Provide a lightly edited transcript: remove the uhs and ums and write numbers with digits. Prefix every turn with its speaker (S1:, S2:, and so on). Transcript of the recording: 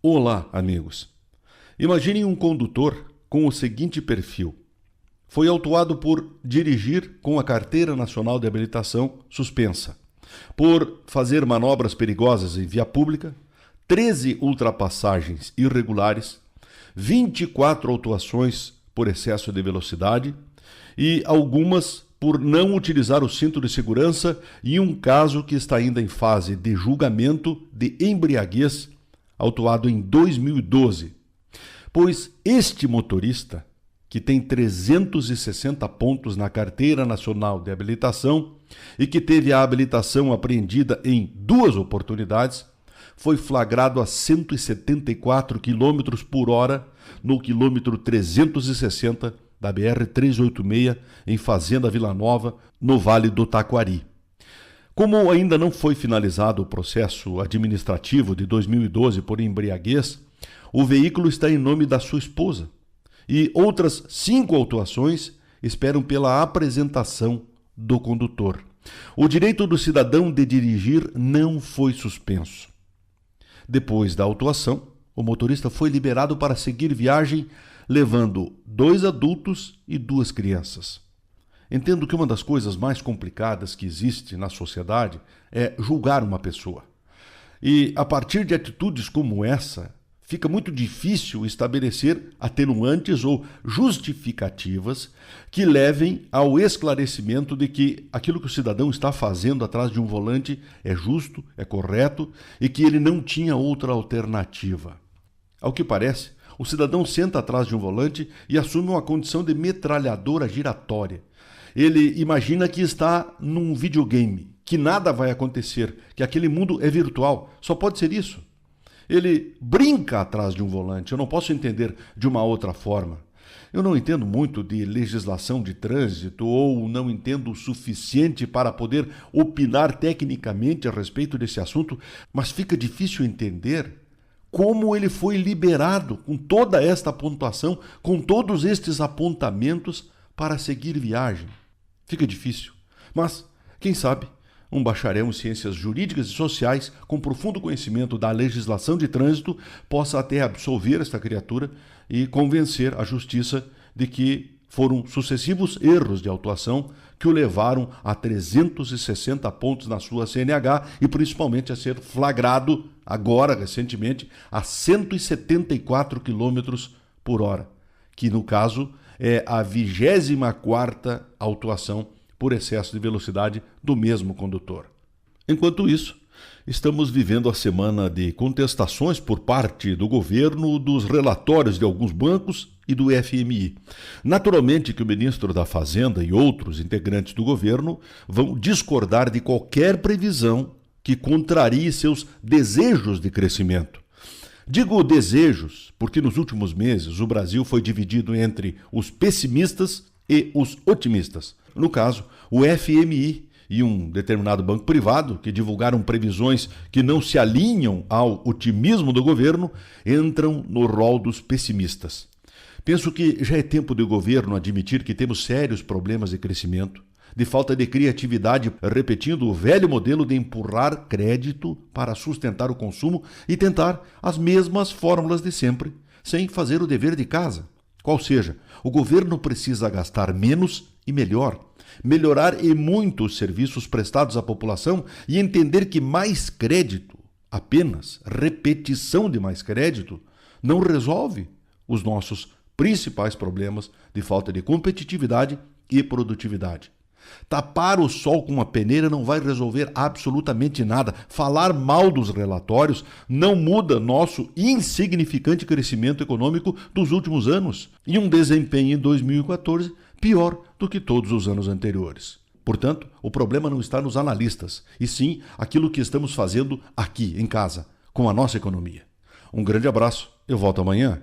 S1: Olá, amigos. Imaginem um condutor com o seguinte perfil. Foi autuado por dirigir com a Carteira Nacional de Habilitação suspensa, por fazer manobras perigosas em via pública, 13 ultrapassagens irregulares, 24 autuações por excesso de velocidade e algumas por não utilizar o cinto de segurança e um caso que está ainda em fase de julgamento de embriaguez, autuado em 2012. Pois este motorista, que tem 360 pontos na Carteira Nacional de Habilitação e que teve a habilitação apreendida em 2 oportunidades, foi flagrado a 174 km por hora no quilômetro 360 da BR-386 em Fazenda Vila Nova, no Vale do Taquari. Como ainda não foi finalizado o processo administrativo de 2012 por embriaguez, o veículo está em nome da sua esposa e outras 5 autuações esperam pela apresentação do condutor. O direito do cidadão de dirigir não foi suspenso. Depois da autuação, o motorista foi liberado para seguir viagem, levando 2 adultos e 2 crianças. Entendo que uma das coisas mais complicadas que existe na sociedade é julgar uma pessoa. E a partir de atitudes como essa, fica muito difícil estabelecer atenuantes ou justificativas que levem ao esclarecimento de que aquilo que o cidadão está fazendo atrás de um volante é justo, é correto e que ele não tinha outra alternativa. Ao que parece, o cidadão senta atrás de um volante e assume uma condição de metralhadora giratória. Ele imagina que está num videogame, que nada vai acontecer, que aquele mundo é virtual, só pode ser isso. Ele brinca atrás de um volante, eu não posso entender de uma outra forma. Eu não entendo muito de legislação de trânsito ou não entendo o suficiente para poder opinar tecnicamente a respeito desse assunto, mas fica difícil entender como ele foi liberado com toda esta pontuação, com todos estes apontamentos para seguir viagem. Fica difícil, mas, quem sabe, um bacharel em ciências jurídicas e sociais com profundo conhecimento da legislação de trânsito possa até absolver esta criatura e convencer a justiça de que foram sucessivos erros de autuação que o levaram a 360 pontos na sua CNH e principalmente a ser flagrado agora, recentemente, a 174 km por hora, que no caso é a 24ª autuação por excesso de velocidade do mesmo condutor. Enquanto isso, estamos vivendo a semana de contestações por parte do governo dos relatórios de alguns bancos e do FMI. Naturalmente que o ministro da Fazenda e outros integrantes do governo vão discordar de qualquer previsão que contrarie seus desejos de crescimento. Digo desejos porque nos últimos meses o Brasil foi dividido entre os pessimistas e os otimistas. No caso, o FMI e um determinado banco privado, que divulgaram previsões que não se alinham ao otimismo do governo, entram no rol dos pessimistas. Penso que já é tempo do governo admitir que temos sérios problemas de crescimento, de falta de criatividade, repetindo o velho modelo de empurrar crédito para sustentar o consumo e tentar as mesmas fórmulas de sempre, sem fazer o dever de casa. Qual seja, o governo precisa gastar menos e melhor, melhorar e muito os serviços prestados à população e entender que mais crédito, apenas repetição de mais crédito, não resolve os nossos principais problemas de falta de competitividade e produtividade. Tapar o sol com uma peneira não vai resolver absolutamente nada. Falar mal dos relatórios não muda nosso insignificante crescimento econômico dos últimos anos e um desempenho em 2014 pior do que todos os anos anteriores. Portanto, o problema não está nos analistas, e sim aquilo que estamos fazendo aqui em casa, com a nossa economia. Um grande abraço, eu volto amanhã.